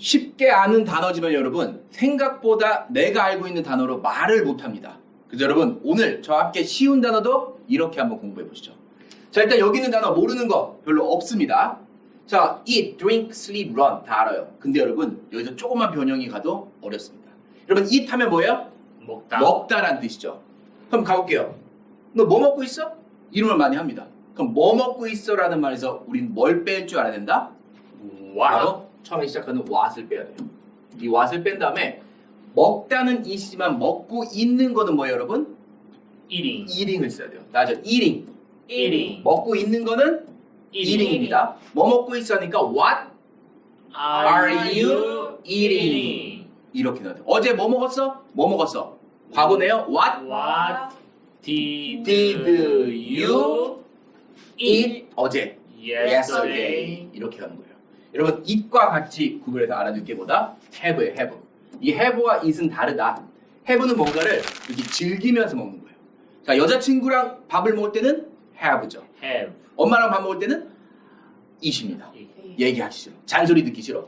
쉽게 아는 단어지만 여러분 생각보다 내가 알고 있는 단어로 말을 못합니다. 그래서 여러분 오늘 저와 함께 쉬운 단어도 이렇게 한번 공부해 보시죠. 자, 일단 여기 있는 단어 모르는 거 별로 없습니다. 자, eat, drink, sleep, run 다 알아요. 근데 여러분 여기서 조금만 변형이 가도 어렵습니다. 여러분 eat 하면 뭐예요? 먹다. 먹다라는 뜻이죠. 그럼 가볼게요. 너 뭐 먹고 있어? 이름을 많이 합니다. 그럼 뭐 먹고 있어라는 말에서 우린 뭘 뺄 줄 알아야 된다? 바로 처음에 시작하는 what을 빼야 돼요. 이 what을 뺀 다음에 먹다는 이시지만 먹고 있는 거는 뭐예요, 여러분? eating. eating을 써야 돼요. 맞아, eating. eating. 먹고 있는 거는 eating입니다. 뭐 먹고 있으니까 what are you eating? 이렇게 넣어야 돼요. 어제 뭐 먹었어? 뭐 먹었어? 과거네요. What What did you eat 어제? yesterday? 이렇게 하는 거예요. 여러분 eat과 같이 구별해서 알아둘 게보다 have예요. have. 이 have와 eat은 다르다. have는 뭔가를 이렇게 즐기면서 먹는 거예요. 자, 여자친구랑 밥을 먹을 때는 have죠. Have. 엄마랑 밥 먹을 때는 eat입니다. 얘기하기 싫어. 잔소리 듣기 싫어.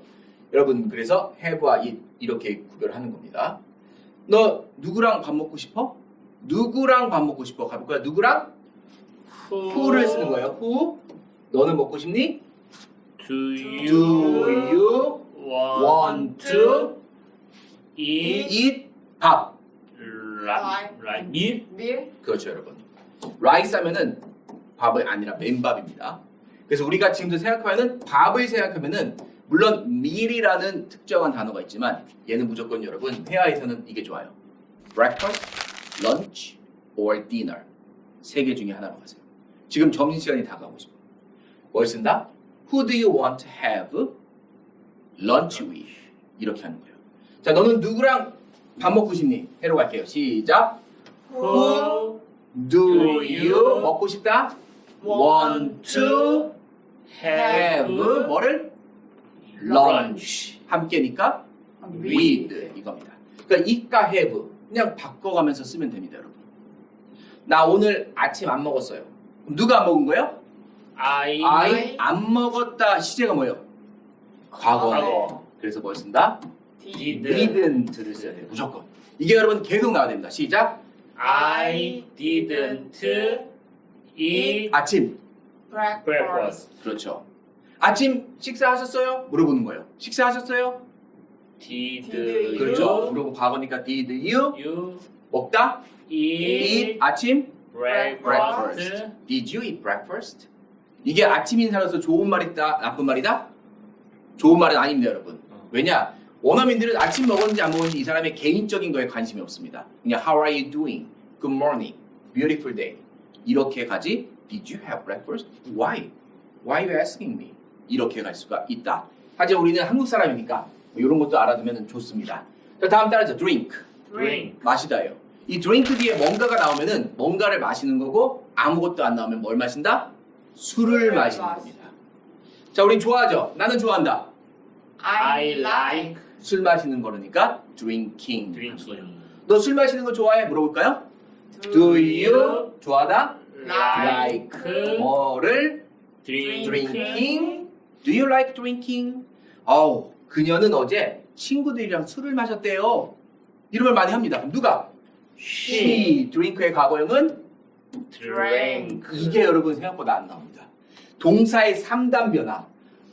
여러분 그래서 have와 eat 이렇게 구별하는 겁니다. 너 누구랑 밥 먹고 싶어? 누구랑 밥 먹고 싶어? 가볼까요? 누구랑? who를 쓰는 거예요. who? 너는 먹고 싶니? Do Do you want to eat eat 밥? like meal? 밀? 그렇죠, 여러분. rice 하면은 밥이 아니라 맨밥입니다. 그래서 우리가 지금도 생각하면은 밥을 생각하면은 물론 meal이라는 특정한 단어가 있지만 얘는 무조건 여러분 회화에서는 이게 좋아요. breakfast, lunch, or dinner 세 개 중에 하나로 가세요. 지금 점심시간이 다가오고 싶어. 뭘 쓴다? Who do you want to have lunch with? 이렇게 하는 거예요. 자, 너는 누구랑 밥 먹고 싶니? 해로 갈게요. 시작. Who Do you 먹고 싶다? Want to have 뭐를? lunch. 함께니까 with 이겁니다. 그러니까 it과 have 그냥 바꿔가면서 쓰면 됩니다, 여러분. 나 오늘 아침 안 먹었어요. 그럼 누가 안 먹은 거예요? I 안 먹었다. 시제가 뭐예요? 과거네. 과거. 그래서 뭘 쓴다? Did. didn't를 써야 돼요. 무조건. 이게 여러분 계속 나와야 됩니다. 시작. I didn't eat 아침. breakfast. 그렇죠. 아침 식사하셨어요? 물어보는 거예요. 식사하셨어요? Did 그렇죠. 물어보고 과거니까 did you you 먹다? eat eat 아침? breakfast? Did you eat breakfast? 이게 아침 인사로서 좋은 말이다, 나쁜 말이다? 좋은 말은 아닙니다, 여러분. 왜냐? 원어민들은 아침 먹었는지 안 먹었는지 이 사람의 개인적인 거에 관심이 없습니다. 그냥 How are you doing? Good morning. Beautiful day. 이렇게 가지. Did you have breakfast? Why? Why are you asking me? 이렇게 갈 수가 있다. 하지만 우리는 한국 사람이니까 이런 것도 알아두면 좋습니다. 자, 다음 따라서 drink. Drink. 마시다예요. 이 drink 뒤에 뭔가가 나오면은 뭔가를 마시는 거고 아무것도 안 나오면 뭘 마신다? 술을 마시는 겁니다. 자, 우린 좋아하죠? 나는 좋아한다. I like 술 마시는 거니까 drinking. drinking. 너 술 마시는 거 좋아해? 물어볼까요? Do you 좋아하다? Like 뭐를? drinking. drinking. Do you like drinking? 어우, 그녀는 어제 친구들이랑 술을 마셨대요. 이런 말 많이 합니다. 그럼 누가? She. drink의 과거형은 Drank. 이게 여러분 생각보다 안 나옵니다. 동사의 3단 변화.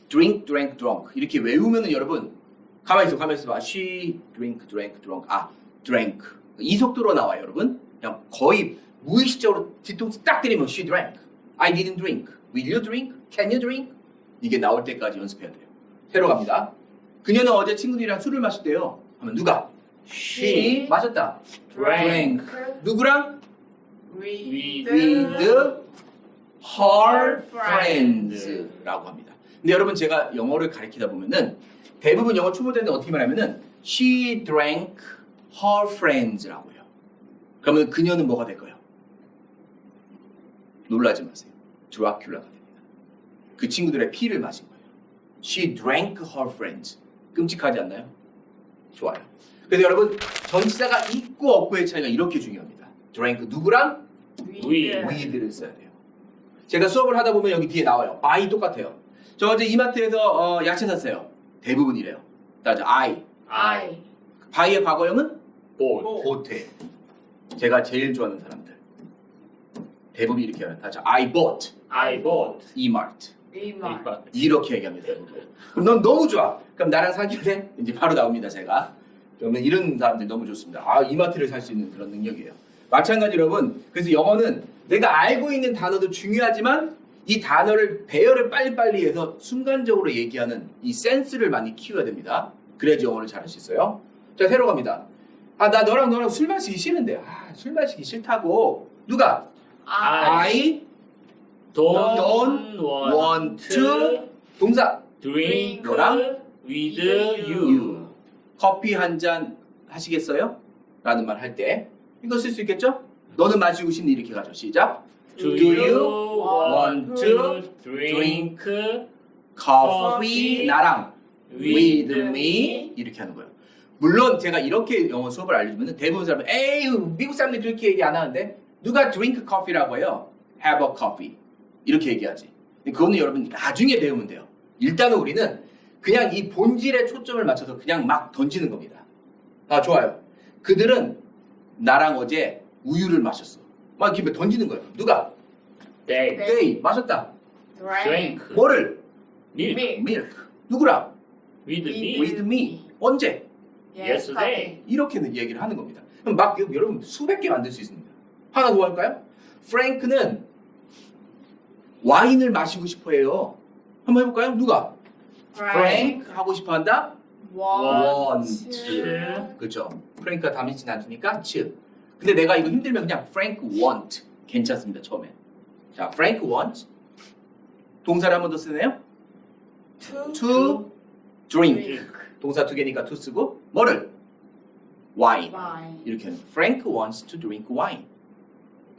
drink, drank, drunk. 이렇게 외우면은 여러분 가만히 있어 봐. She drink, drank, drunk. 아, drank. 이 속도로 나와요, 여러분. 그냥 거의 무의식적으로 뒤통수 딱 때리면 she drank. I didn't drink. Will you drink? Can you drink? 이게 나올 때까지 연습해야 돼요. 새로 갑니다. 그녀는 어제 친구들이랑 술을 마셨대요. 하면 누가? She 마셨다. Drank. 누구랑? With With her friends라고 합니다. 근데 여러분 제가 영어를 가르치다 보면은 대부분 영어 초보자들은 어떻게 말하면은 she drank her friends라고 해요. 그러면 그녀는 뭐가 될까요? 놀라지 마세요. 드라큘라가 됩니다. 그 친구들의 피를 마신 거예요. She drank her friends. 끔찍하지 않나요? 좋아요. 그래서 여러분 전치사가 있고 없고의 차이가 이렇게 중요합니다. drank 누구랑? with를 써야 돼요. 제가 수업을 하다 보면 여기 뒤에 나와요. by 똑같아요. 저 어제 이마트에서 야채 샀어요. 대부분 이래요. 따져 I. I. buy의 과거형은 bought. bought. 제가 제일 좋아하는 사람들. 대부분 이렇게 하는 따져 I bought I bought. E-mart. 이말. 이렇게 얘기합니다. 대부분. 그럼 넌 너무 좋아. 그럼 나랑 사귈래? 이제 바로 나옵니다. 제가. 그러면 이런 사람들 너무 좋습니다. 아, 이마트를 살 수 있는 그런 능력이에요. 마찬가지 여러분. 그래서 영어는 내가 알고 있는 단어도 중요하지만 이 단어를 배열을 빨리빨리 해서 순간적으로 얘기하는 이 센스를 많이 키워야 됩니다. 그래야지 영어를 잘할 수 있어요. 자, 새로 갑니다. 아, 나 너랑 술 마시기 싫은데. 아, 술 마시기 싫다고. 누가? I don't want to 동사 drink 너랑 with you. 커피 한 잔 하시겠어요? 라는 말 할 때 이거 쓸 수 있겠죠? 너는 마시고 싶니? 이렇게 가죠. 시작. Do you you want want to to drink coffee 나랑 with with me 이렇게 하는 거예요. 물론 제가 이렇게 영어 수업을 알려주면 대부분 사람은 에이 미국 사람들이 그렇게 얘기 안 하는데 누가 drink coffee라고 해요? have a coffee 이렇게 얘기하지. 근데 그거는 여러분 나중에 배우면 돼요. 일단은 우리는 그냥 이 본질에 초점을 맞춰서 그냥 막 던지는 겁니다. 아, 좋아요. 그들은 나랑 어제 우유를 마셨어. 막 이렇게 던지는 거예요. 누가? They they 마셨다. drink 뭐를? milk milk. 누구랑? with me with me. 언제? yesterday. 이렇게는 얘기를 하는 겁니다. 그럼 막 여러분 수백 개 만들 수 있습니다. 하나 더 할까요? 프랭크는 와인을 마시고 싶어 해요. 한번 해볼까요? 누가? 프랭크 하고 싶어 한다? want. 그렇죠. 프랭크가 담이진 않으니까 치. 근데 내가 이거 힘들면 그냥 프랭크 want 괜찮습니다. 처음에. 자, 프랭크 want 동사를 한 번 더 쓰네요. to drink. 동사 두 개니까 to 쓰고 뭐를? wine. 이렇게 하는 거예요. Frank wants to drink wine.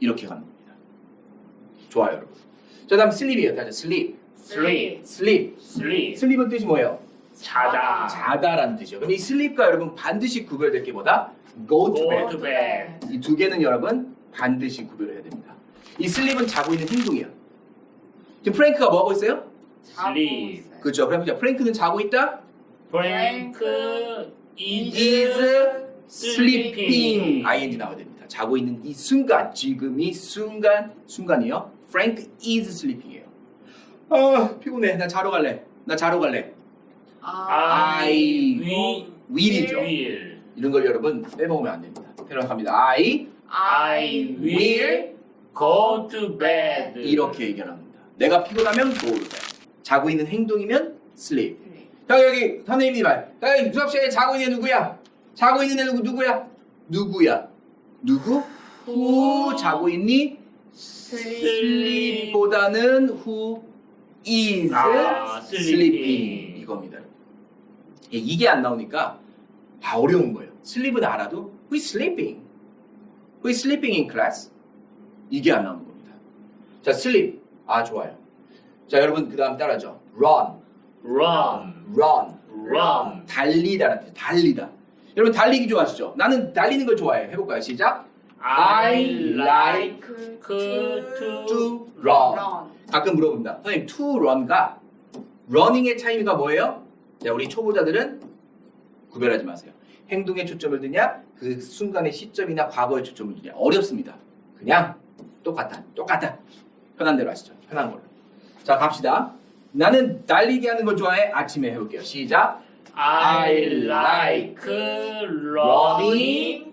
이렇게 가는 겁니다. 좋아요, 여러분. 자, 다음 sleep이에요. 다시 sleep. sleep sleep. sleep sleep은 뜻이 뭐예요? 자다 자다라는 뜻이요. 그럼 이 sleep과 여러분 반드시 구별될 게 뭐다? go to go bed. to bed. 이 두 개는 여러분 반드시 구별해야 됩니다. 이 sleep은 자고 있는 행동이에요. 지금 프랭크가 뭐 하고 있어요? sleep 그렇죠. 프랭크는 자고 있다. Frank is sleeping. ing 나와야 됩니다. 자고 있는 이 순간, 지금 이 순간이요. Frank is sleeping이에요. 아, 피곤해. 나 자러 갈래. I will이죠. will 이런 걸 여러분 빼먹으면 안 됩니다. 패러갑니다. I will go to bed. 이렇게 얘기합니다. 내가 피곤하면 go to bed. 자고 있는 행동이면 sleep. 자, 여기 선생님이 말. 자, 수업 시간에 자고 있는 애 누구야? 자고 있는 애 누구야? 누구? who 자고 있니? sleep보다는 who is sleeping 이겁니다. 이게 안 나오니까 어려운 거예요. sleep은 알아도 who is sleeping? Who is sleeping in class? 이게 안 나오는 겁니다. 자, sleep. 아, 좋아요. 자, 여러분 그 다음 따라하죠. run. 달리다라는 뜻. 달리다. 여러분 달리기 좋아하시죠? 나는 달리는 걸 좋아해. 해볼까요? 시작. I like to run. 가끔 물어봅니다. 선생님, to run과 running의 차이가 뭐예요? 자, 우리 초보자들은 구별하지 마세요. 행동에 초점을 두냐, 그 순간의 시점이나 과거에 초점을 두냐. 어렵습니다. 그냥 똑같아. 편한 대로 하시죠. 편한 걸로. 자, 갑시다. 나는 달리기 하는 걸 좋아해. 아침에 해볼게요. 시작. I like running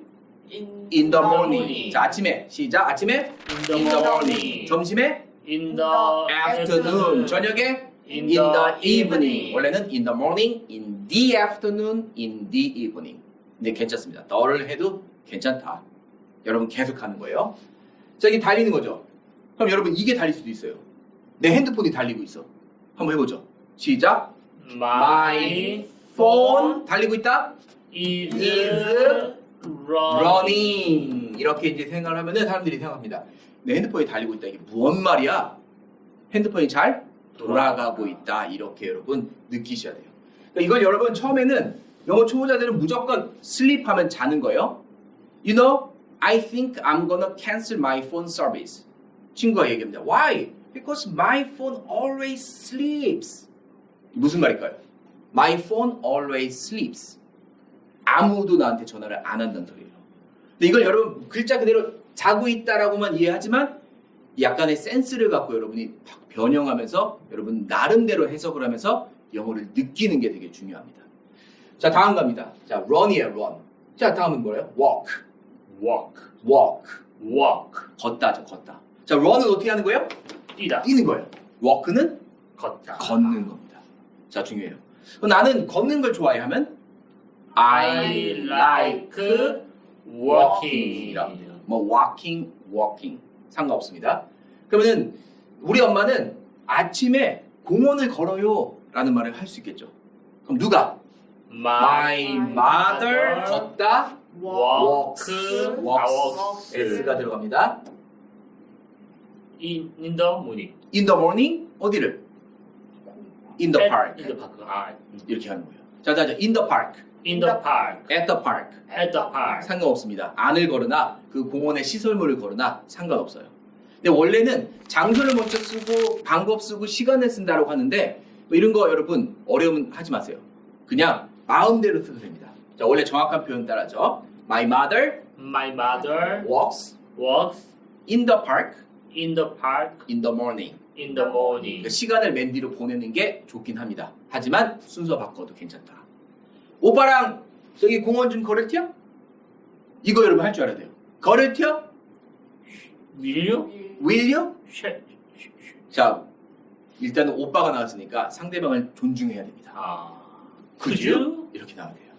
in the morning. 자, 아침에 시작. 아침에 in the morning. 점심에 in the afternoon. 저녁에 in the evening. 원래는 in the morning, in the afternoon, in the evening. 근데 괜찮습니다. 너를 해도 괜찮다. 여러분 계속 하는 거예요. 자, 이게 달리는 거죠. 그럼 여러분 이게 달릴 수도 있어요. 내 핸드폰이 달리고 있어. 한번 해보죠. 시작. My phone 달리고 있다. is running. 이렇게 이제 생각을 하면은 사람들이 생각합니다. 내 핸드폰이 달리고 있다. 이게 무슨 말이야? 핸드폰이 잘 돌아가고 있다. 이렇게 여러분 느끼셔야 돼요. 그러니까 이걸 여러분 처음에는 영어 초보자들은 무조건 sleep 하면 자는 거예요. You know, I think I'm gonna cancel my phone service. 친구가 얘기합니다. Why? Because my phone always sleeps. 무슨 말일까요? My phone always sleeps. 아무도 나한테 전화를 안 한다는 소리예요. 근데 이걸 여러분 글자 그대로 자고 있다라고만 이해하지만 약간의 센스를 갖고 여러분이 변형하면서 여러분 나름대로 해석을 하면서 영어를 느끼는 게 되게 중요합니다. 자, 다음 갑니다. 자, run이에요, run. 자, 다음은 뭐예요? walk. walk, walk. walk. 걷다죠, 걷다. 자, run은 어떻게 하는 거예요? 뛰다, 뛰는 거예요. walk는 걷다. 걷는 겁니다. 자, 중요해요. 그럼 나는 걷는 걸 좋아해 하면 I like walking. 이라고 해요. 뭐 walking 상관없습니다. 그러면은 우리 엄마는 아침에 공원을 걸어요 라는 말을 할 수 있겠죠. 그럼 누가? My mother 걷다 walks, walks. S가 들어갑니다. in the morning. In the morning 어디를? In the park. In the park. 아, 이렇게 하는 거예요. 자, 다시 in the park. in the park. At the park. At the park. 상관없습니다. 안을 걸으나 그 공원의 시설물을 걸으나 상관없어요. 근데 원래는 장소를 먼저 쓰고 방법 쓰고 시간을 쓴다고 하는데 뭐 이런 거 여러분 어려움 하지 마세요. 그냥 마음대로 써도 됩니다. 자, 원래 정확한 표현 따라죠. My mother My mother walks walks in the park in the park in the morning. in the morning. 그러니까 시간을 맨 뒤로 보내는 게 좋긴 합니다. 하지만 순서 바꿔도 괜찮다. 오빠랑 저기 공원 좀 걸을 튀어? 이거 여러분 할 줄 알아야 돼요. 걸을 튀어? Will you? Will you? 쉐- 자, 일단은 오빠가 나왔으니까 상대방을 존중해야 됩니다. 아, Could you? 이렇게 나와야 돼요.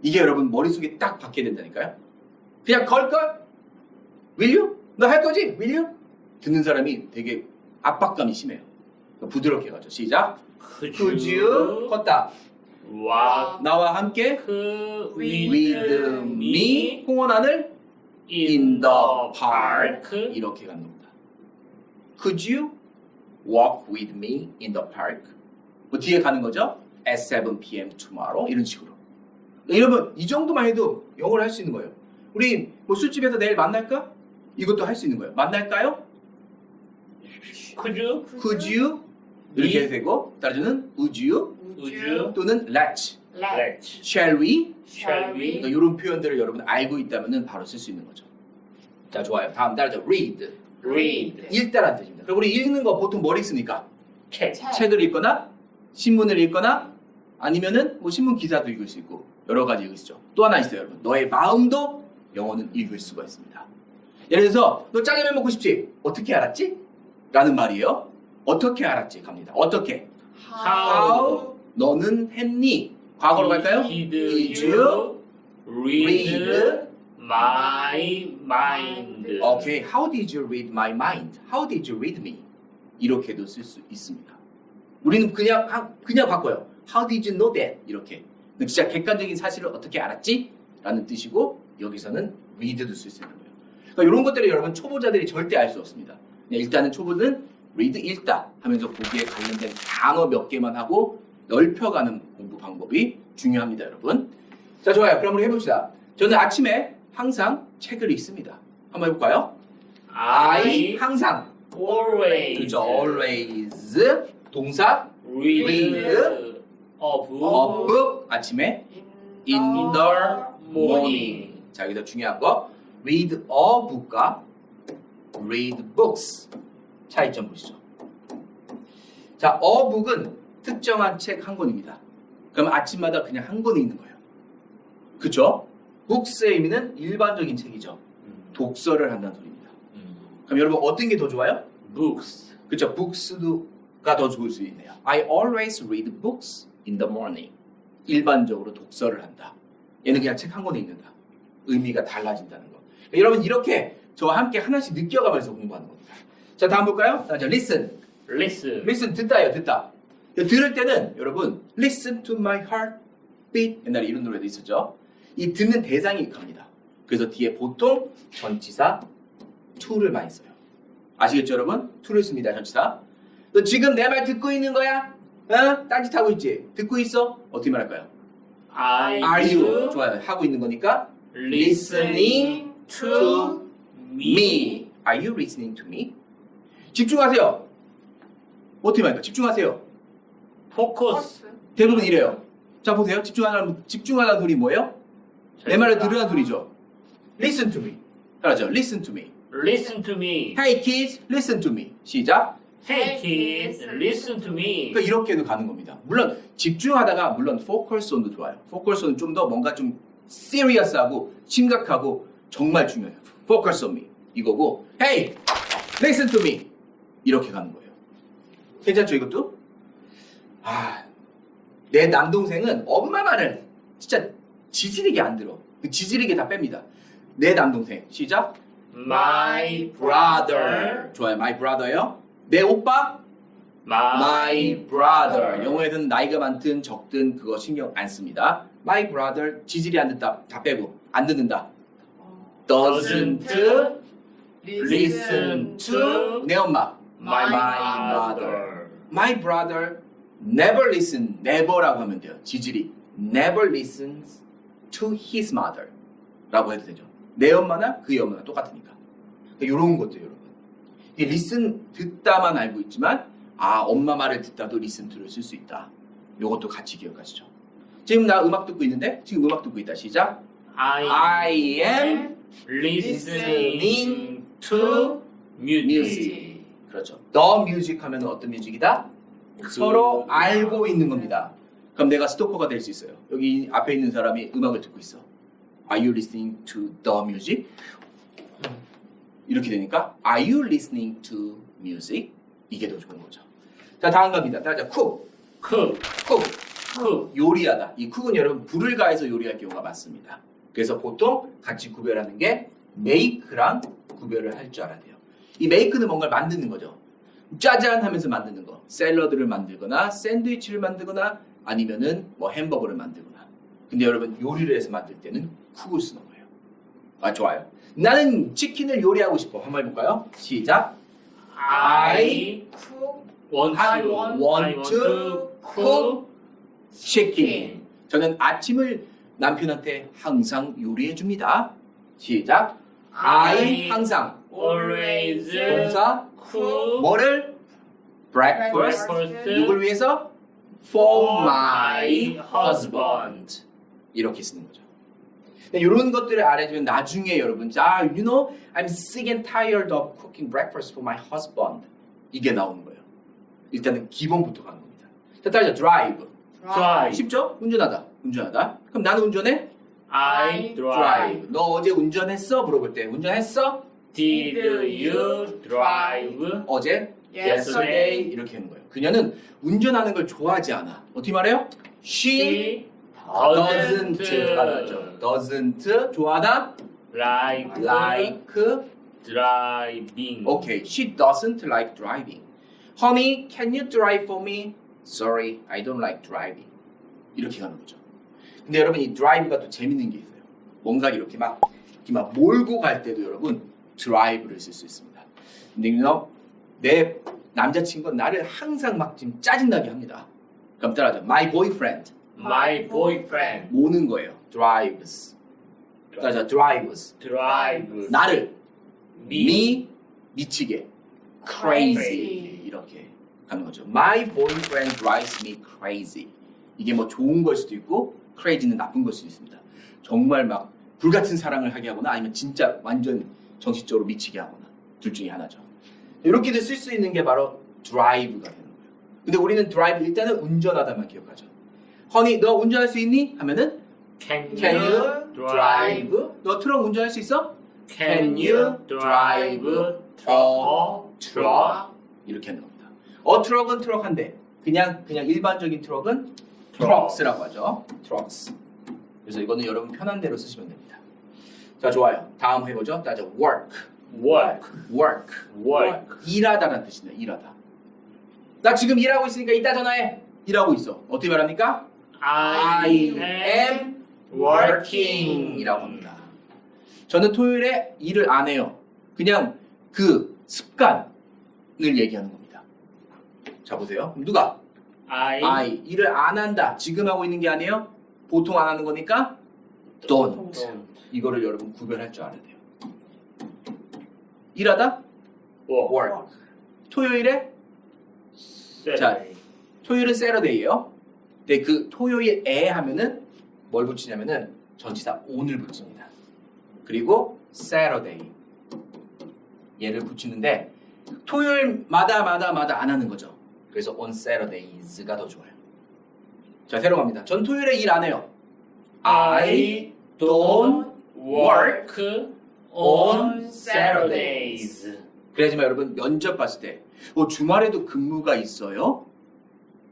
이게 여러분 머릿속에 딱 박혀야 된다니까요. 그냥 걸걸? Will you? 너 할 거지? Will you? 듣는 사람이 되게 압박감이 심해요. 부드럽게 가죠. 시작. Could you? 걷다. walk 나와 함께 with me 공원 안을 in the park 이렇게 가는 겁니다. Could you walk with me in the park? 뭐 뒤에 가는 거죠? At 7 p.m. tomorrow 이런 식으로. 여러분 이 정도만 해도 영어를 할 수 있는 거예요. 우리 뭐 술집에서 내일 만날까? 이것도 할 수 있는 거예요. 만날까요? Could you? Could you? 이렇게 해도 되고 따라서는 would you? Would you? 또는 let's, Let's. shall we? Shall we? 이런 표현들을 여러분 알고 있다면 바로 쓸 수 있는 거죠. 자, 좋아요. 다음 따라서 read. Read. 읽다라는 뜻입니다. 그럼 우리 읽는 거 보통 뭘 읽습니까? 책. 책을 읽거나 신문을 읽거나 아니면은 뭐 신문 기사도 읽을 수 있고 여러 가지 읽을 수 있죠. 또 하나 있어요, 여러분. 너의 마음도 영어는 읽을 수가 있습니다. 예를 들어서 너 짜장면 먹고 싶지? 어떻게 알았지? 라는 말이에요. 어떻게 알았지? 갑니다. 어떻게? How 너는 했니? 과거로 갈까요? did you read my mind? 오케이. How did you read my mind? How did you read me? 이렇게도 쓸 수 있습니다. 우리는 그냥 바꿔요. How did you know that? 이렇게. 근데 진짜 객관적인 사실을 어떻게 알았지? 라는 뜻이고 여기서는 read도 쓸 수 있는 거예요. 그러니까 이런 것들을 여러분 초보자들이 절대 알 수 없습니다. 그냥 일단은 초보는 read 읽다 하면서 거기에 관련된 단어 몇 개만 하고 넓혀가는 공부 방법이 중요합니다, 여러분. 자, 좋아요. 그럼 우리 해봅시다. 저는 아침에 항상 책을 읽습니다. 한번 해볼까요? I 항상. always 그렇죠. always 동사 read read a book 아침에 in in the the morning. 자, 여기서 중요한 거 read a book과 read books 차이점 보시죠. 자, a book은 특정한 책 한 권입니다. 그럼 아침마다 그냥 한 권이 있는 거예요. 그렇죠? books의 의미는 일반적인 책이죠. 독서를 한다는 소리입니다. 그럼 여러분 어떤 게 더 좋아요? books. 그렇죠. books가 더 좋을 수 있네요. I always read books in the morning. 일반적으로 독서를 한다. 얘는 그냥 책 한 권에 읽는다. 의미가 달라진다는 거. 여러분 이렇게 저와 함께 하나씩 느껴가면서 공부하는 겁니다. 자, 다음 볼까요? 자, listen. listen. listen 듣다예요. 듣다. 들을 때는 여러분 listen to my heart beat 옛날에 이런 노래도 있었죠. 이 듣는 대상이 갑니다. 그래서 뒤에 보통 전치사 to를 많이 써요. 아시겠죠, 여러분? to를 씁니다. 전치사. 너 지금 내 말 듣고 있는 거야? 어? 딴짓하고 있지? 듣고 있어? 어떻게 말할까요? Are you? 좋아요. 하고 있는 거니까 listening to me. Are you listening to me? 집중하세요. 어떻게 말할까? 집중하세요. focus 대부분 이래요. 자 보세요. 집중하라는 소리 뭐예요? 내 말을 들으라는 소리죠. Listen to me. 따라하죠. Listen to me. Listen to me. Hey kids, listen to me. 시작. Hey kids, listen to me. 그러니까 이렇게도 가는 겁니다. 물론 집중하다가 물론 focus on도 좋아요. focus on은 좀 더 뭔가 좀 serious하고 심각하고 정말 중요해요. focus on me 이거고 hey, listen to me 이렇게 가는 거예요. 괜찮죠 이것도? 내 남동생은 엄마 말을 진짜 지지리게 안 들어. 지지리게 다 뺍니다. 내 남동생 시작. My brother. 좋아요. My brother요. 내 오빠 My brother. 영어에서는 나이가 많든 적든 그거 신경 안 씁니다. My brother 지질이 안 듣다 다 빼고 안 듣는다. Doesn't listen to 내 엄마 My brother. My brother never listen. never라고 하면 돼요. 지질이 never listens to his mother 라고 해도 되죠. 내 엄마나 그의 엄마나 똑같으니까. 이런 것들 여러분. 이 listen 듣다만 알고 있지만 엄마 말을 듣다도 listen to를 쓸 수 있다. 이것도 같이 기억하시죠. 지금 나 음악 듣고 있는데 지금 음악 듣고 있다. 시작. I am listening to music. 그렇죠. The music 하면 어떤 뮤직이다? 서로 알고 있는 겁니다. 그럼 내가 스토커가 될 수 있어요. 여기 앞에 있는 사람이 음악을 듣고 있어. Are you listening to the music? 이렇게 되니까 Are you listening to music? 이게 더 좋은 거죠. 자 다음 갑니다. 따라자 cook. 요리하다. 이 cook은 여러분 불을 가해서 요리할 경우가 많습니다. 그래서 보통 같이 구별하는 게 make랑 구별을 할 줄 알아야 돼요. 이 make는 뭔가를 만드는 거죠. 짜잔 하면서 만드는 거. 샐러드를 만들거나 샌드위치를 만들거나 아니면은 뭐 햄버거를 만들거나. 근데 여러분 요리를 해서 만들 때는 cook을 쓰는 거예요. 좋아요. 나는 치킨을 요리하고 싶어. 한번 해볼까요? 시작. I want to cook chicken. 저는 아침을 남편한테 항상 요리해 줍니다. 시작. I 항상 always 동사 cook 뭐를? breakfast. breakfast 누굴 위해서? for my husband. 이렇게 쓰는 거죠. 이런 것들을 알아주면 나중에 여러분 you know I'm sick and tired of cooking breakfast for my husband 이게 나오는 거예요. 일단은 기본부터 가는 겁니다. 자, 따라서 drive. 쉽죠? 운전하다. 그럼 나는 운전해? I drive. 너 어제 운전했어? 물어볼 때 운전했어? Did you drive 어제? yesterday? 이렇게 하는 거예요. 그녀는 운전하는 걸 좋아하지 않아. 어떻게 말해요? She doesn't 말하죠. doesn't 좋아하다? like driving. Okay, she doesn't like driving. Honey, can you drive for me? Sorry, I don't like driving. 이렇게 가는 거죠. 근데 여러분 이 drive가 또 재밌는 게 있어요. 뭔가 이렇게 막 몰고 갈 때도 여러분 drive를 쓸 수 있습니다. 근데 내 남자친구는 나를 항상 막 지금 짜증나게 합니다. 그럼 따라하죠. My boyfriend. My boyfriend 모는 거예요. drives. 따라하죠. drives. drives 나를 me 미치게 crazy 이렇게 가는 거죠. My boyfriend drives me crazy. 이게 뭐 좋은 걸 수도 있고 crazy는 나쁜 걸 수도 있습니다. 정말 막 불같은 사랑을 하게 하거나 아니면 진짜 완전 정신적으로 미치게 하거나 둘 중에 하나죠. 이렇게도 쓸 수 있는 게 바로 drive가 되는 거예요. 근데 우리는 drive 일단은 운전하다만 기억하죠. Honey, 너 운전할 수 있니? 하면은 Can you drive? 너 트럭 운전할 수 있어? Can you drive a truck? 이렇게 하는 겁니다. 트럭은 트럭 한 대. 그냥 일반적인 트럭은 trucks라고 하죠. trucks. 그래서 이거는 여러분 편한 대로 쓰시면 됩니다. 자, 좋아요. 다음 해보죠. 따져 work. 일하다라는 뜻입니다. 일하다. 나 지금 일하고 있으니까 이따 전화해. 일하고 있어. 어떻게 말합니까? I am working 이라고 합니다. 저는 토요일에 일을 안 해요. 그냥 그 습관을 얘기하는 겁니다. 자, 보세요. 누가? I 일을 안 한다. 지금 하고 있는 게 아니에요. 보통 안 하는 거니까 don't. 이거를 여러분 구별할 줄 알아야 돼요. 일하다? work. 토요일에? 자, 토요일은 Saturday예요. 근데 그 토요일에 하면은 뭘 붙이냐면은 전치사 on을 붙입니다. 그리고 Saturday 얘를 붙이는데 토요일마다 안 하는 거죠. 그래서 on Saturdays가 더 좋아요. 자, 새로 갑니다. 전 토요일에 일 안 해요. I don't work on Saturdays. 그래야지만 여러분 면접 봤을 때 주말에도 근무가 있어요?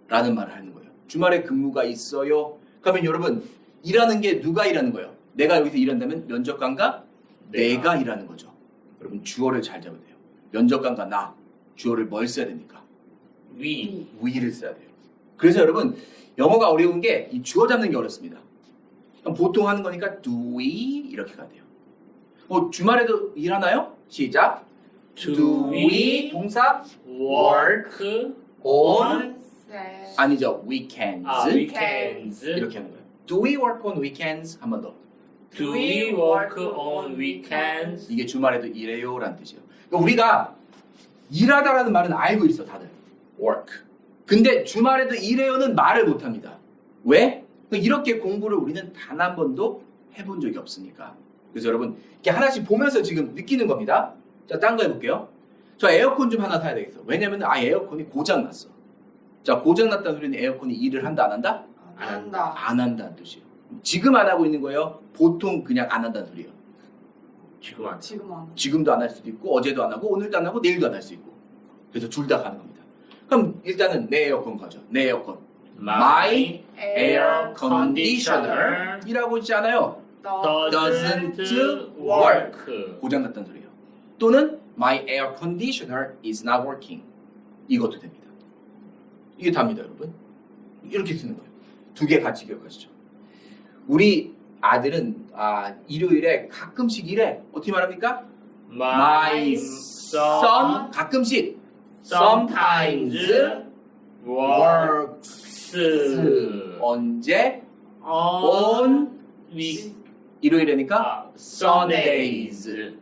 라는 말을 하는 거예요. 주말에 근무가 있어요? 그러면 여러분 일하는 게 누가 일하는 거예요? 내가 여기서 일한다면 면접관과 내가 일하는 거죠. 여러분 주어를 잘 잡아야 돼요. 면접관과 나 주어를 뭘 써야 됩니까? we를 써야 돼요. 그래서 여러분 영어가 어려운 게 이 주어 잡는 게 어렵습니다. 보통 하는 거니까 do we 이렇게 가야 돼요. 주말에도 일하나요? 시작. Do we 동사 work on 네. 아니죠. weekends weekends? 이렇게 하는 거예요. Do we work on weekends? 한 번 더. Do we work on weekends? 이게 주말에도 일해요 라는 뜻이에요. 그러니까 우리가 일하다라는 말은 알고 있어 다들. work. 근데 주말에도 일해요는 말을 못합니다. 왜? 이렇게 공부를 우리는 단 한 번도 해본 적이 없으니까. 그래서 여러분 이렇게 하나씩 보면서 지금 느끼는 겁니다. 자, 딴 거 해볼게요. 저 에어컨 좀 하나 사야 되겠어. 왜냐면 에어컨이 고장났어. 자, 고장났다는 소리는 에어컨이 일을 한다 안 한다? 안 한다. 안 한다는 뜻이에요. 지금 안 하고 있는 거예요? 보통 그냥 안 한다는 소리예요. 지금 안 지금 안. 지금도 안 할 수도 있고 어제도 안 하고 오늘도 안 하고 내일도 안 할 수 있고. 그래서 둘 다 가능합니다. 그럼 일단은 내 에어컨 가죠. 내 에어컨. My air conditioner 이라고 있지 않아요? doesn't work. work. 고장났다는 소리예요. 또는 my air conditioner is not working. 이것도 됩니다. 이게 답니다, 여러분. 이렇게 쓰는 거예요. 두 개 같이 기억하시죠. 우리 아들은 일요일에 가끔씩 일해. 어떻게 말합니까? My son 가끔씩 sometimes works 언제? on 일요일이니까 Sundays.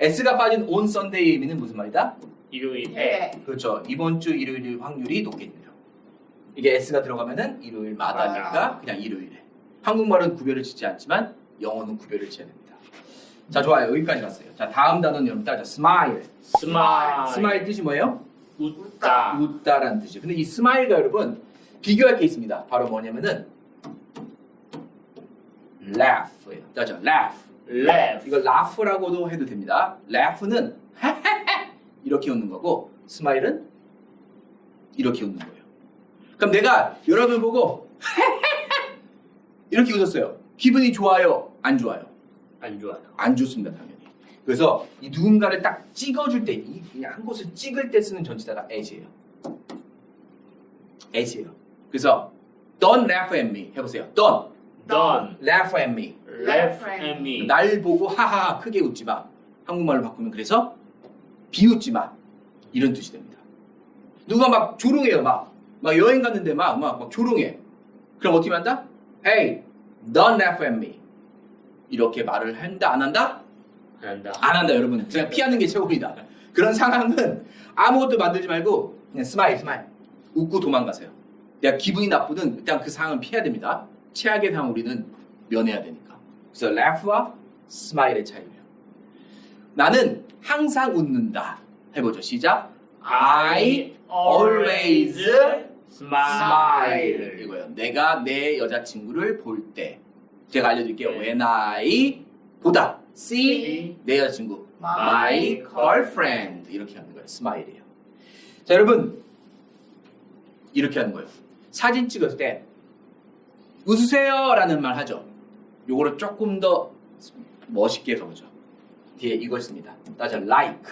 S가 빠진 on Sunday의 의미는 무슨 말이다? 일요일에 네. 그렇죠. 이번 주 일요일 확률이 높겠네요. 이게 S가 들어가면은 일요일마다니까 그냥 일요일에. 한국말은 구별을 짓지 않지만 영어는 구별을 지어야 됩니다. 자, 좋아요. 여기까지 갔어요. 자, 다음 단어는 여러분 따져. smile. smile 뜻이 뭐예요? 웃다 웃다라는 뜻이에요. 근데 이 smile가 여러분 비교할 게 있습니다. 바로 뭐냐면은 laugh예요. 따져. laugh. laugh 이거 laugh라고도 해도 됩니다. laugh는 이렇게 웃는 거고 smile은 이렇게 웃는 거예요. 그럼 내가 여러분 보고 이렇게 웃었어요. 기분이 좋아요? 안 좋아요? 안 좋아요. 안 좋습니다, 당연히. 그래서 이 누군가를 딱 찍어줄 때, 그냥 한 곳을 찍을 때 쓰는 전치사가 at이에요. at이에요. 그래서 don't laugh at me 해보세요. don't laugh at me. laugh at me. 날 보고 하하 크게 웃지 마. 한국말로 바꾸면 그래서 비웃지 마. 이런 뜻이 됩니다. 누가 막 조롱해요. 막 여행 갔는데 막 조롱해. 그럼 어떻게 한다? Hey, don't laugh at me. 이렇게 말을 한다 안 한다? 안 한다. 안 한다 여러분. 그냥 피하는 게 최고입니다. 그런 상황은 아무것도 만들지 말고 그냥 스마일 웃고 도망가세요. 내가 기분이 나쁘든 일단 그 상황을 피해야 됩니다. 최악의 상황 우리는 면해야 되니까. 그래서 laugh와 smile의 차이예요. 나는 항상 웃는다. 해보죠. 시작. I always smile. 이거예요. 내가 내 여자친구를 볼 때. 제가 알려드릴게요. When I 보다. See 내 여자친구. My girlfriend. 이렇게 하는 거예요. smile이에요. 자, 여러분. 이렇게 하는 거예요. 사진 찍었을 때 웃으세요 라는 말 하죠. 요거를 조금 더 멋있게 가보죠. 뒤에 이걸 씁니다. 따져 like.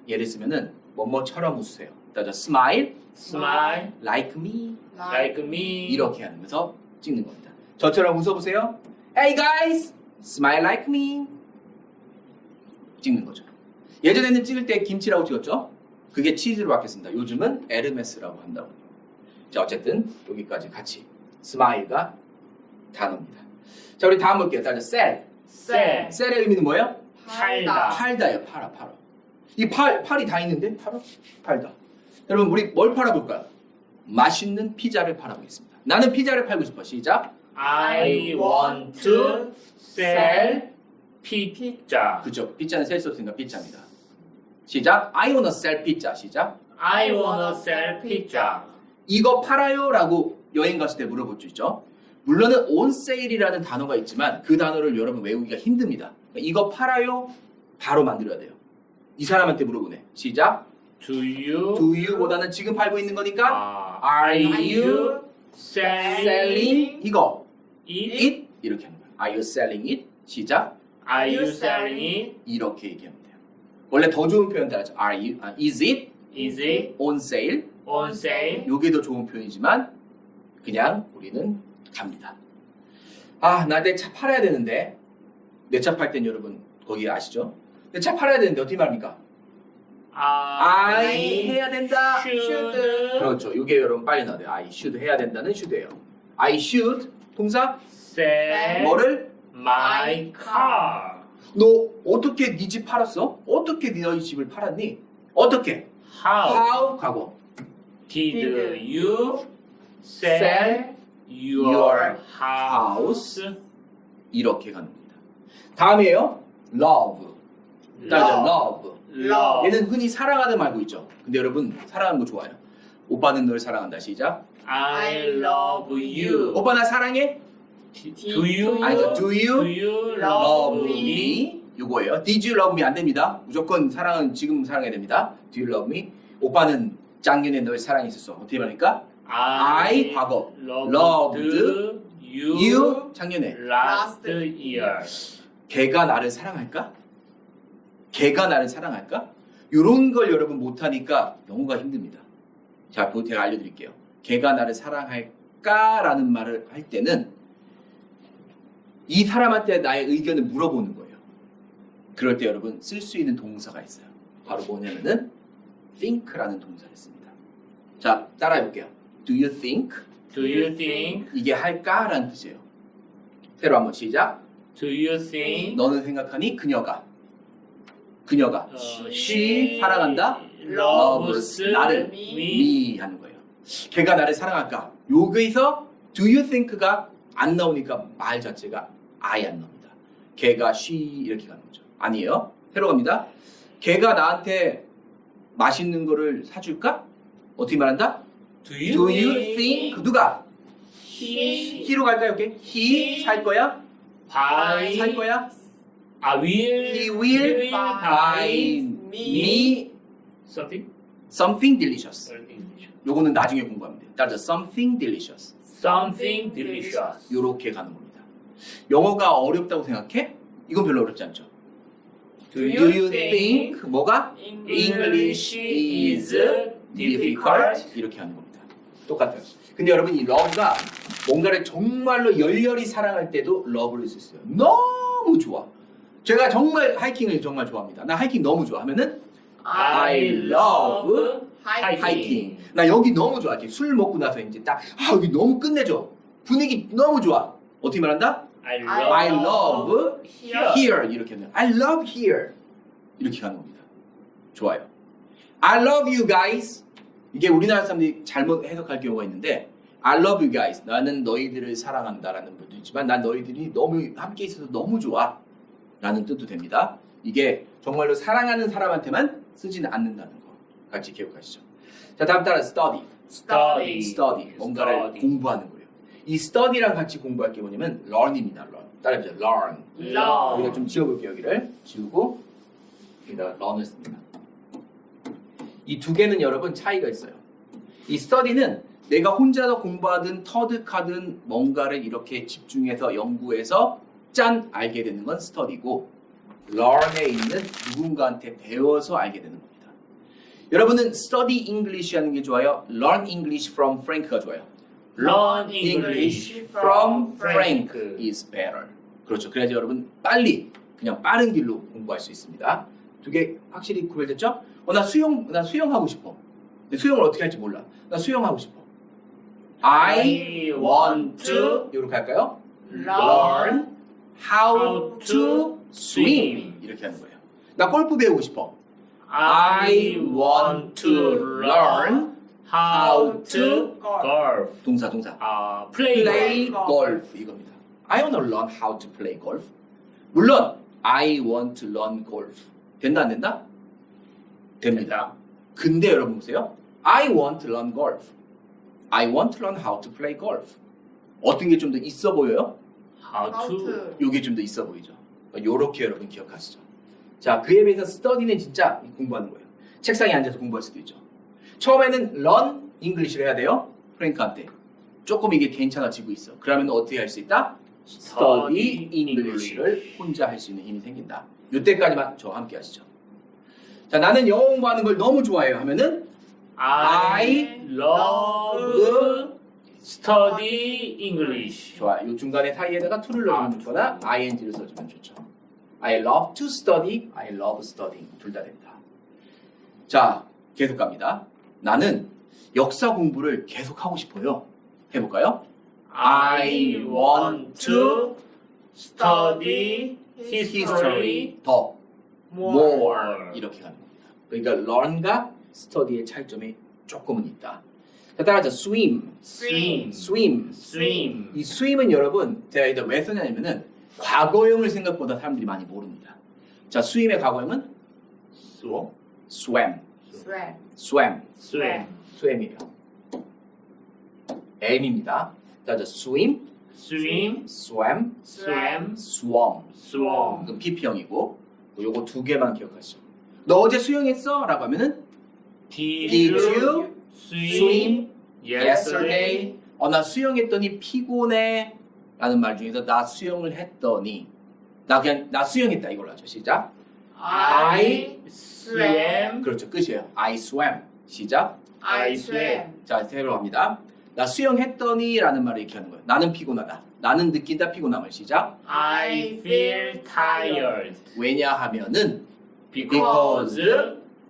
예를 쓰면은 뭐뭐처럼 웃으세요. 따져 smile like me 이렇게 하면서 찍는 겁니다. 저처럼 웃어보세요. Hey guys, smile like me. 찍는 거죠. 예전에는 찍을 때 김치라고 찍었죠. 그게 치즈로 바뀌었습니다. 요즘은 에르메스라고 한다고. 자, 어쨌든 여기까지 같이 스마일가 단어입니다. 자, 우리 다음 볼게요. 따져 셀의 의미는 뭐예요? 팔다예요. 팔아. 이 팔이 다 있는데 팔다. 여러분 우리 뭘 팔아볼까요? 맛있는 피자를 팔아보겠습니다. 나는 피자를 팔고 싶어. 시작. I want to sell pizza. 그죠? 피자는 셀 수 없으니까 피자입니다. 시작. I wanna sell pizza. 시작. I wanna sell pizza. 이거 팔아요? 라고 여행 갔을 때 물어볼 수 있죠. 물론은 on sale이라는 단어가 있지만 그 단어를 여러분 외우기가 힘듭니다. 이거 팔아요? 바로 만들어야 돼요. 이 사람한테 물어보네. 시작. Do you Do you 보다는 지금 팔고 있는 거니까 are Are you selling selling 이거 it? it 이렇게 하는 거예요. Are you selling it? 시작. Are you selling it? 이렇게 얘기하면 돼요. 원래 더 좋은 표현 따라서 Are you? Is it Is it on sale? on sale? 요게 더 좋은 표현이지만 그냥 우리는 갑니다. 아, 나 내 차 팔아야 되는데 내 차 팔 땐 여러분 거기 아시죠? 내 차 팔아야 되는데 어떻게 말합니까? I 해야 된다. should 그렇죠. 요게 여러분 빨리 나와요. I should 해야 된다는 should예요. I should 동사 sell 뭐를? my car. 너 어떻게 네 집 팔았어? 어떻게 너희 집을 팔았니? 어떻게? How How 과거. did you sell your house? 이렇게 가는 겁니다. 다음이에요. Love. 따라서 love. Love. 얘는 흔히 사랑하는 말고 있죠. 근데 여러분 사랑하는 거 좋아요. 오빠는 널 사랑한다. 시작. I love you. 오빠 나 사랑해? Do you? 아니죠. Do you Do you love love me? 요거예요. Did you love me? 안 됩니다. 무조건 사랑은 지금 사랑해야 됩니다. Do you love me? 오빠는 작년에 널 사랑했었어. 어떻게 말할까? I 과거. loved You 작년에. last year. 걔가 나를 사랑할까? 걔가 나를 사랑할까? 이런 걸 여러분 못하니까 영어가 힘듭니다. 자, 제가 알려드릴게요. 걔가 나를 사랑할까라는 말을 할 때는 이 사람한테 나의 의견을 물어보는 거예요. 그럴 때 여러분 쓸 수 있는 동사가 있어요. 바로 뭐냐면은 think라는 동사를 씁니다. 자, 따라해볼게요. Do you think? Do you think? 이게 할까라는 뜻이에요. 새로 한번 시작. Do you think? 너는 생각하니 그녀가 she 사랑한다. loves 나를 me. me 하는 거예요. 걔가 나를 사랑할까? 여기서 do you think가 안 나오니까 말 자체가 아예 안 나옵니다. 걔가 she 이렇게 가는 거죠. 아니에요. 새로 갑니다. 걔가 나한테 맛있는 거를 사줄까? 어떻게 말한다? Do Do you think 누가? he he로 갈까요? 여기 he 살 거야? buy 살 거야? He will buy me something? something delicious. 요거는 나중에 공부하면 돼요. 따라서 something delicious. Something delicious. 요렇게 가는 겁니다. 영어가 어렵다고 생각해? 이건 별로 어렵지 않죠. Do Do you think 뭐가? English is difficult? 이렇게 하는 겁니다. 똑같아요. 근데 여러분 이 love가 뭔가를 정말로 열렬히 사랑할 때도 love를 쓸 수 있어요. 너무 좋아. 제가 정말 하이킹을 정말 좋아합니다. 나 하이킹 너무 좋아하면은 I love 하이킹. 나 여기 너무 좋아. 이렇게 술 먹고 나서 이제 딱 여기 너무 끝내줘. 분위기 너무 좋아. 어떻게 말한다? I love here 이렇게 하면 I love here 이렇게 가는 겁니다. 좋아요. I love you guys. 이게 우리나라 사람들이 잘못 해석할 경우가 있는데 I love you guys. 나는 너희들을 사랑한다라는 것도 있지만 난 너희들이 너무 함께 있어서 너무 좋아 라는 뜻도 됩니다. 이게 정말로 사랑하는 사람한테만 쓰지는 않는다는 거 같이 기억하시죠. 자, 다음 따라 study. 뭔가를 공부하는 거예요. 이 study랑 같이 공부할 게 뭐냐면 learn입니다. 따라해보죠. learn. 우리가 좀 지워볼게요. 여기를 지우고 여기다가 learn을 씁니다. 이 두 개는 여러분 차이가 있어요. 이 study는 내가 혼자서 공부하든 터득하든 뭔가를 이렇게 집중해서 연구해서 짠 알게 되는 건 study고 learn에 있는 누군가한테 배워서 알게 되는 겁니다. 여러분은 study English 하는 게 좋아요? learn English from Frank가 좋아요? Learn English from Frank Frank is better. 그렇죠. 그래야지 여러분 빨리 그냥 빠른 길로 공부할 수 있습니다. 두 개 확실히 구별됐죠? 나 수영하고 싶어. 근데 수영을 어떻게 할지 몰라. 나 수영하고 싶어. I want to 이렇게 할까요? learn how to swim 이렇게 하는 거예요. 나 골프 배우고 싶어. I want to learn How to golf. 동사. Play play golf. golf 이겁니다. I want to learn how to play golf. 물론 I want to learn golf. 된다 안 된다? 됩니다. 근데 여러분 보세요. I want to learn golf. I want to learn how to play golf. 어떤 게 좀 더 있어 보여요? How to. 요게 좀 더 있어 보이죠. 요렇게 여러분 기억하시죠. 자, 그에 비해서 study는 진짜 공부하는 거예요. 책상에 앉아서 공부할 수도 있죠. 처음에는 learn English를 해야 돼요. 프랭크한테. 조금 이게 괜찮아지고 있어. 그러면 어떻게 할 수 있다? study English를 혼자 할 수 있는 힘이 생긴다. 이때까지만 저와 함께 하시죠. 자, 나는 영어 공부하는 걸 너무 좋아해요 하면은 I love study English. 좋아. 요 중간에 사이에다가 to를 넣어주면 좋거나 ing를 써주면 좋죠. I love to study, I love studying. 둘 다 된다. 자, 계속 갑니다. 나는 역사 공부를 계속 하고 싶어요. 해볼까요? I want to study history 더 more. 이렇게 가는 겁니다. 그러니까 learn과 study의 차이점이 조금은 있다. 자, 따라서 swim. Swim. 이 swim은 여러분 제가 이제 왜 쓰냐면은 과거형을 생각보다 사람들이 많이 모릅니다. 자, swim의 과거형은 swam. swam이에요. M입니다. 자, swim, swam, swam. 이건 PP형이고 요거 두 개만 기억하시죠. 너 어제 수영했어? 라고 하면은 Did you swim yesterday? 나 수영했더니 피곤해 라는 말 중에서 나 수영을 했더니 나 수영했다 이걸로 하죠. 시작. I swam. 그렇죠. 끝이에요. I swam. 시작. I swam. 자, 새로 합니다. 나 수영했더니 라는 말을 이렇게 하는 거예요. 나는 피곤하다. 나는 느낀다 피곤함을. 시작. I feel tired 왜냐하면은 because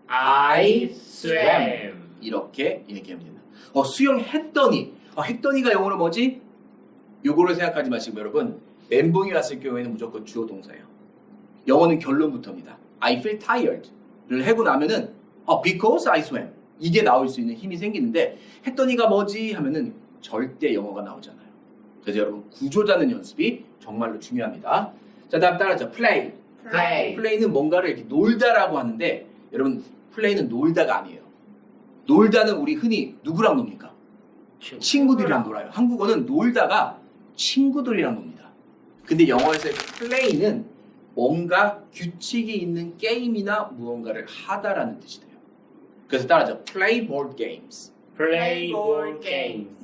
I swam. 이렇게 얘기하면 됩니다. 수영했더니 했더니가 영어로 뭐지? 요거를 생각하지 마시고 여러분 멘붕이 왔을 경우에는 무조건 주어 동사예요. 영어는 결론부터입니다. I feel tired를 하고 나면은 because I swam 이게 나올 수 있는 힘이 생기는데 했더니가 뭐지 하면은 절대 영어가 나오잖아요. 그래서 여러분 구조자는 연습이 정말로 중요합니다. 자, 다음 따라서 play. 플레이는 뭔가를 이렇게 놀다라고 하는데 여러분 플레이는 놀다가 아니에요. 놀다는 우리 흔히 누구랑 놉니까? 친구들이랑 놀아요. 한국어는 놀다가 친구들이랑 놉니다. 근데 영어에서의 플레이는 뭔가 규칙이 있는 게임이나 무언가를 하다라는 뜻이 돼요. 그래서 따라서 play board games.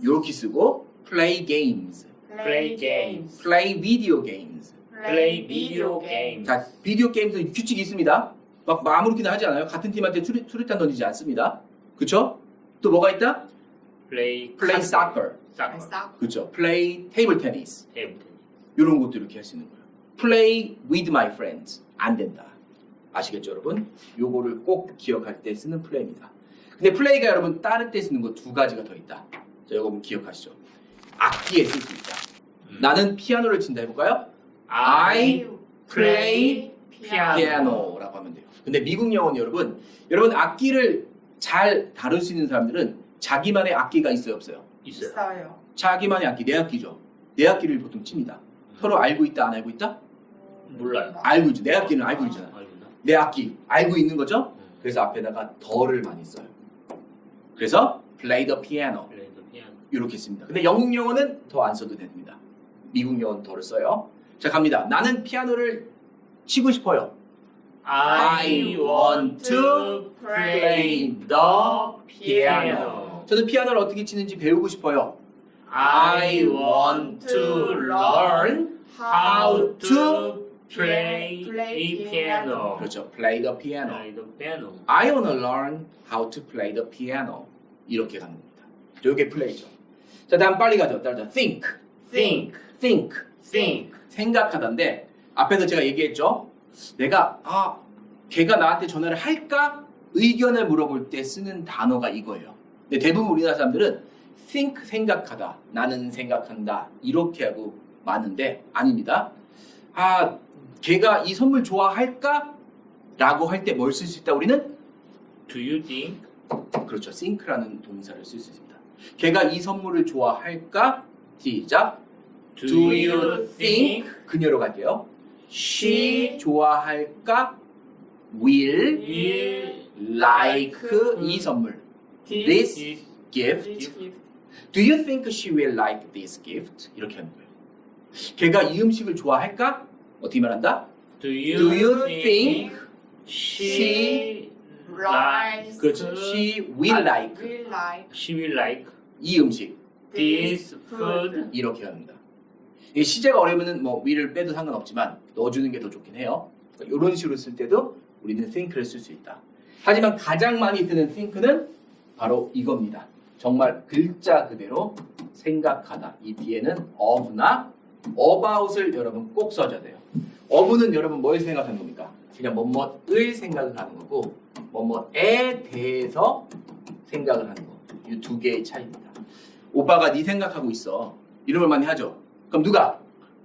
이렇게 쓰고 play games. play video games. 자, 비디오 게임도 규칙이 있습니다. 막 아무렇게나 하지 않아요. 같은 팀한테 수류탄 던지지 않습니다. 그렇죠? 또 뭐가 있다? play soccer. 그렇죠. play table tennis. 이런 것도 이렇게 할 수 있는 거예요. play with my friends. 안 된다. 아시겠죠, 여러분? 요거를 꼭 기억할 때 쓰는 플레이입니다. 근데 플레이가 여러분 다른 때 쓰는 거 두 가지가 더 있다. 자, 요거 한번 기억하시죠. 악기에 쓸 수 있다. 나는 피아노를 친다 해볼까요? I play piano라고 하면 돼요. 근데 미국 영어는 여러분 악기를 잘 다룰 수 있는 사람들은 자기만의 악기가 있어요, 없어요? 있어요. 자기만의 악기, 내 악기죠. 내 악기를 보통 칩니다. 서로 알고 있다, 안 알고 있다? 몰라요. 알고 있죠. 내 악기는 알고 있잖아. 내 악기 알고 있는 거죠? 그래서 앞에다가 더를 많이 써요. 그래서 play the piano 이렇게 씁니다. 근데 영국 영어는 더 안 써도 됩니다. 미국 영어는 더를 써요. 자, 갑니다. 나는 피아노를 치고 싶어요. I want to play the piano. 저는 피아노를 어떻게 치는지 배우고 싶어요. I want to learn how to play piano. 그렇죠. play the piano. I want to learn how to play the piano. 이렇게 가는 겁니다. 이게 플레이죠. 자, 다음 빨리 가죠. 따라서 think. 생각하던데 앞에서 제가 얘기했죠. 내가 걔가 나한테 전화를 할까? 의견을 물어볼 때 쓰는 단어가 이거예요. 근데 대부분 우리나라 사람들은 think 생각하다, 나는 생각한다 이렇게 하고 많은데 아닙니다. 걔가 이 선물 좋아할까? 라고 할 때 뭘 쓸 수 있다 우리는? Do you think? 그렇죠. think라는 동사를 쓸 수 있습니다. 걔가 이 선물을 좋아할까? 시작. Do you think 그녀로 갈게요. she 좋아할까? will will like 이 선물. this gift. Do you think she will like this gift? 이렇게 하는 거예요. 걔가 이 음식을 좋아할까? 어떻게 말한다? Do Do you think she likes 그렇죠. She will like will like she will like 이 음식. this food? 이렇게 합니다. 이 시제가 어려우면 뭐 will을 빼도 상관없지만 넣어주는 게 더 좋긴 해요. 그러니까 이런 식으로 쓸 때도 우리는 think를 쓸 수 있다. 하지만 가장 많이 쓰는 think는 바로 이겁니다. 정말 글자 그대로 생각하다. 이 뒤에는 of나 about을 여러분 꼭 써줘야 돼요. of는 여러분 뭘 생각하는 겁니까? 그냥 뭐뭐을 생각을 하는 거고 뭐뭐에 대해서 생각을 하는 거. 이 두 개의 차이입니다. 오빠가 네 생각하고 있어. 이런 걸 많이 하죠. 그럼 누가?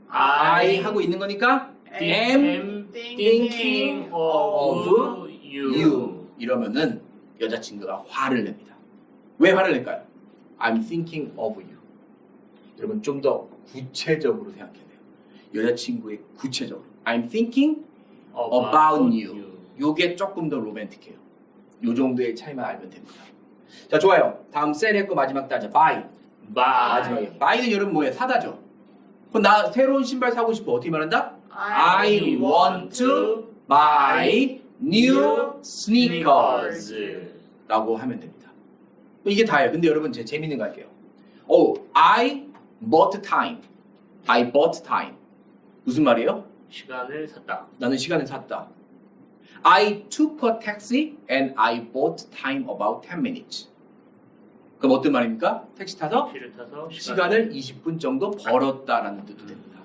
I 하고 있는 거니까 am thinking of you 이러면은 여자친구가 화를 냅니다. 왜 화를 낼까요? I'm thinking of you. 여러분 좀 더 구체적으로 생각해야 돼요. 여자친구의 구체적으로 I'm thinking about you. 요게 조금 더 로맨틱해요. 요 정도의 차이만 알면 됩니다. 자 좋아요. 다음 셀의 거 마지막 따자. buy. 마지막에 buy는 여러분 뭐예요? 사다죠. 그럼 나 새로운 신발 사고 싶어. 어떻게 말한다? I want to buy new sneakers 라고 하면 됩니다. 이게 다예요. 근데 여러분 제 재밌는 거 할게요. I bought time. I bought time. 무슨 말이에요? 시간을 샀다. 나는 시간을 샀다. I took a taxi and I bought time about 10 minutes. 그럼 어떤 말입니까? 택시 타서 택시를 타서 시간을 20분 정도 벌었다라는 뜻도 됩니다.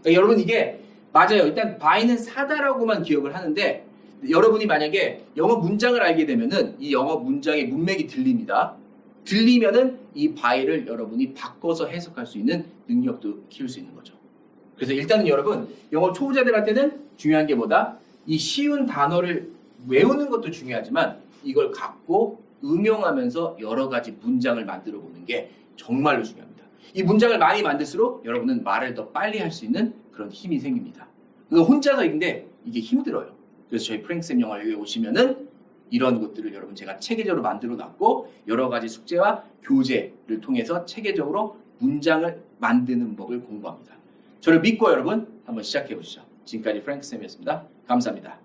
그러니까 여러분 이게 맞아요. 일단 buy는 사다라고만 기억을 하는데 여러분이 만약에 영어 문장을 알게 되면은 이 영어 문장의 문맥이 들립니다. 들리면은 이 buy를 여러분이 바꿔서 해석할 수 있는 능력도 키울 수 있는 거죠. 그래서 일단은 여러분 영어 초보자들한테는 중요한 게 뭐다? 이 쉬운 단어를 외우는 것도 중요하지만 이걸 갖고 응용하면서 여러 가지 문장을 만들어 보는 게 정말로 중요합니다. 이 문장을 많이 만들수록 여러분은 말을 더 빨리 할 수 있는 그런 힘이 생깁니다. 혼자서 읽는데 이게 힘들어요. 그래서 저희 프랭크쌤 영어 여기 오시면은 이런 것들을 여러분 제가 체계적으로 만들어 놨고 여러 가지 숙제와 교재를 통해서 체계적으로 문장을 만드는 법을 공부합니다. 저를 믿고 여러분 한번 시작해 보시죠. 지금까지 프랭크쌤이었습니다. 감사합니다.